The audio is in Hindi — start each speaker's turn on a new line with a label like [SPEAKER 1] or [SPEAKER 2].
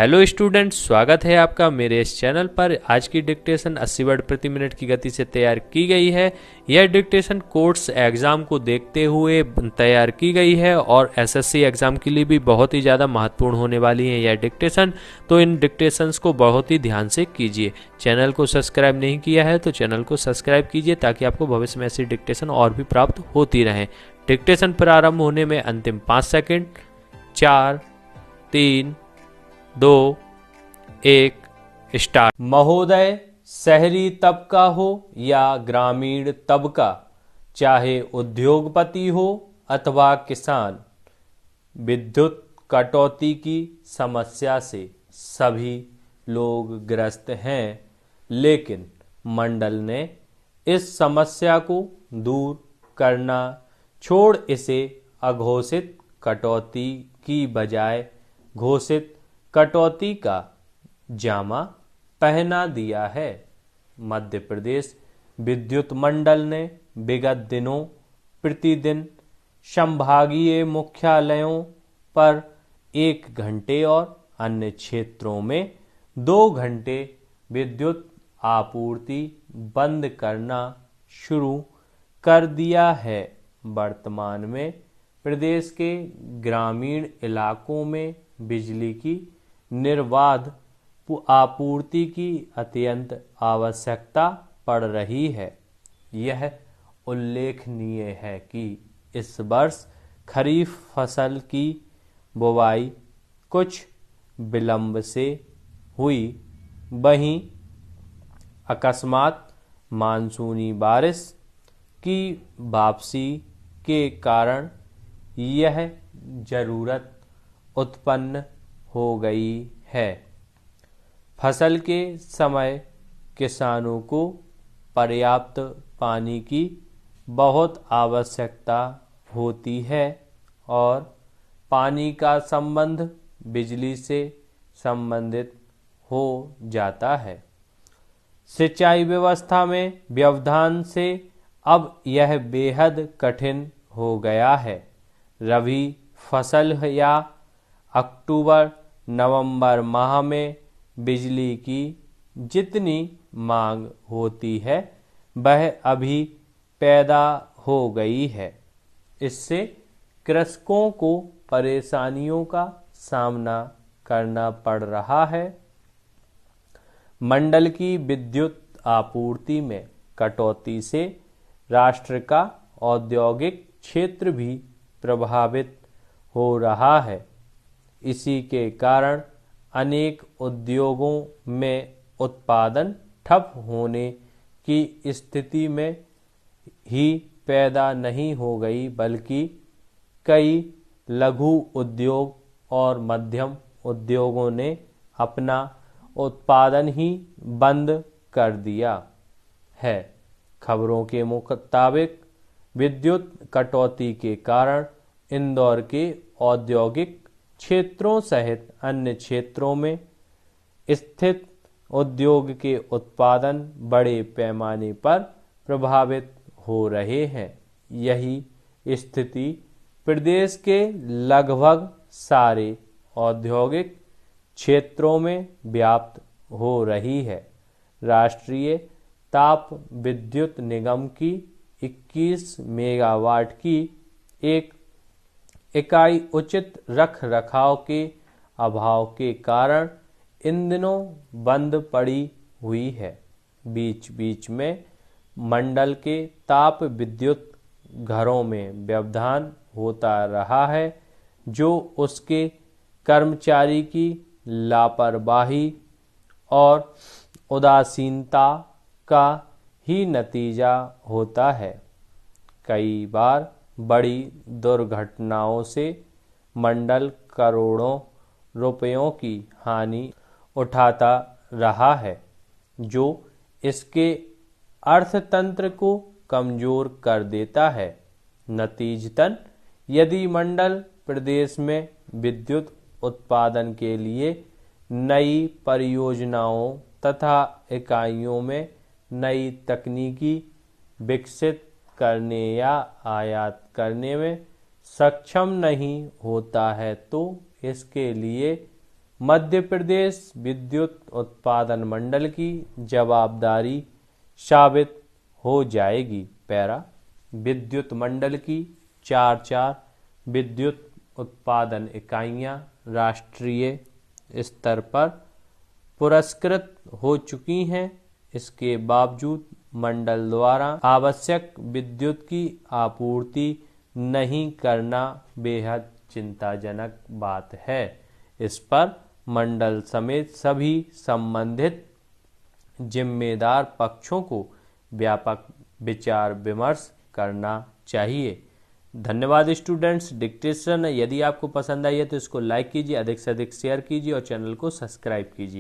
[SPEAKER 1] हेलो स्टूडेंट्स, स्वागत है आपका मेरे इस चैनल पर। आज की डिक्टेशन 80 वर्ड प्रति मिनट की गति से तैयार की गई है। यह डिक्टेशन कोर्ट्स एग्ज़ाम को देखते हुए तैयार की गई है और एसएससी एग्ज़ाम के लिए भी बहुत ही ज़्यादा महत्वपूर्ण होने वाली है यह डिक्टेशन। तो इन डिक्टेशंस को बहुत ही ध्यान से कीजिए। चैनल को सब्सक्राइब नहीं किया है तो चैनल को सब्सक्राइब कीजिए ताकि आपको भविष्य में ऐसी डिक्टेशन और भी प्राप्त होती रहें। डिक्टेशन प्रारंभ होने में अंतिम 5 सेकेंड। 4, 3, 2, 1 स्टार्ट। महोदय, शहरी तबका हो या ग्रामीण तबका, चाहे उद्योगपति हो अथवा किसान, विद्युत कटौती की समस्या से सभी लोग ग्रस्त हैं। लेकिन मंडल ने इस समस्या को दूर करना छोड़ इसे अघोषित कटौती की बजाय घोषित कटौती का जामा पहना दिया है। मध्य प्रदेश विद्युत मंडल ने विगत दिनों प्रतिदिन संभागीय मुख्यालयों पर 1 घंटे और अन्य क्षेत्रों में 2 घंटे विद्युत आपूर्ति बंद करना शुरू कर दिया है। वर्तमान में प्रदेश के ग्रामीण इलाकों में बिजली की निर्बाध आपूर्ति की अत्यंत आवश्यकता पड़ रही है। यह उल्लेखनीय है कि इस वर्ष खरीफ फसल की बुवाई कुछ विलंब से हुई। वहीं अकस्मात मानसूनी बारिश की वापसी के कारण यह जरूरत उत्पन्न हो गई है। फसल के समय किसानों को पर्याप्त पानी की बहुत आवश्यकता होती है और पानी का संबंध बिजली से संबंधित हो जाता है। सिंचाई व्यवस्था में व्यवधान से अब यह बेहद कठिन हो गया है। रबी फसल या अक्टूबर नवंबर माह में बिजली की जितनी मांग होती है वह अभी पैदा हो गई है। इससे कृषकों को परेशानियों का सामना करना पड़ रहा है। मंडल की विद्युत आपूर्ति में कटौती से राष्ट्र का औद्योगिक क्षेत्र भी प्रभावित हो रहा है। इसी के कारण अनेक उद्योगों में उत्पादन ठप होने की स्थिति में ही पैदा नहीं हो गई, बल्कि कई लघु उद्योग और मध्यम उद्योगों ने अपना उत्पादन ही बंद कर दिया है। खबरों के मुताबिक विद्युत कटौती के कारण इंदौर के औद्योगिक क्षेत्रों सहित अन्य क्षेत्रों में स्थित उद्योग के उत्पादन बड़े पैमाने पर प्रभावित हो रहे हैं। यही स्थिति प्रदेश के लगभग सारे औद्योगिक क्षेत्रों में व्याप्त हो रही है। राष्ट्रीय ताप विद्युत निगम की 21 मेगावाट की एक इकाई उचित रख रखाव के अभाव के कारण इन दिनों बंद पड़ी हुई है। बीच बीच में मंडल के ताप विद्युत घरों में व्यवधान होता रहा है, जो उसके कर्मचारी की लापरवाही और उदासीनता का ही नतीजा होता है। कई बार बड़ी दुर्घटनाओं से मंडल करोड़ों रुपयों की हानि उठाता रहा है, जो इसके अर्थतंत्र को कमजोर कर देता है। नतीजतन यदि मंडल प्रदेश में विद्युत उत्पादन के लिए नई परियोजनाओं तथा इकाइयों में नई तकनीकी विकसित करने या आयात करने में सक्षम नहीं होता है तो इसके लिए मध्य प्रदेश विद्युत उत्पादन मंडल की जवाबदारी साबित हो जाएगी। पैरा विद्युत मंडल की 4 विद्युत उत्पादन इकाइयां राष्ट्रीय स्तर पर पुरस्कृत हो चुकी हैं। इसके बावजूद मंडल द्वारा आवश्यक विद्युत की आपूर्ति नहीं करना बेहद चिंताजनक बात है। इस पर मंडल समेत सभी संबंधित जिम्मेदार पक्षों को व्यापक विचार विमर्श करना चाहिए। धन्यवाद स्टूडेंट्स। डिक्टेशन यदि आपको पसंद आई है तो इसको लाइक कीजिए, अधिक से अधिक शेयर कीजिए और चैनल को सब्सक्राइब कीजिए।